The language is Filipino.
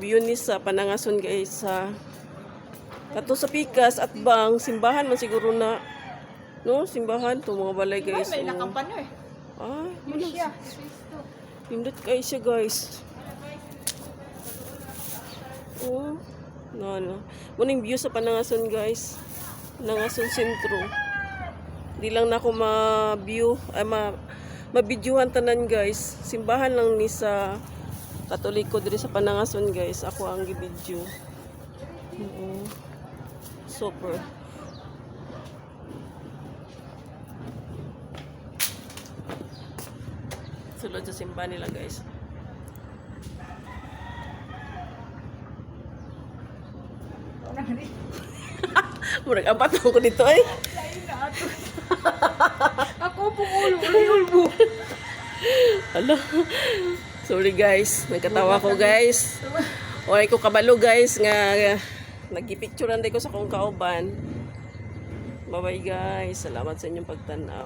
view ni sa Panangason guys sa kato sa Pikas at bang simbahan man siguro na no simbahan to mga balay guys. May nakampano eh. Ah, Yun siya. pindot kayo siya guys. Oh, no. Muning view sa Panangason guys. Panangason sentro. Di lang na ako ma-view, ay ma-videohan tanan guys. Simbahan lang ni sa Katoliko diri sa Panangason guys. Ako ang gi-video. Super. Sulod sa simbahan nila guys. Murag apat ko dito ay. Ako pong ulo. Hala. Sorry guys, nagkatawa ko guys. Oy ko kabalo guys nga nagipicturean day ko sa kong kauban. Bye bye guys. Salamat sa inyong pagtanaw.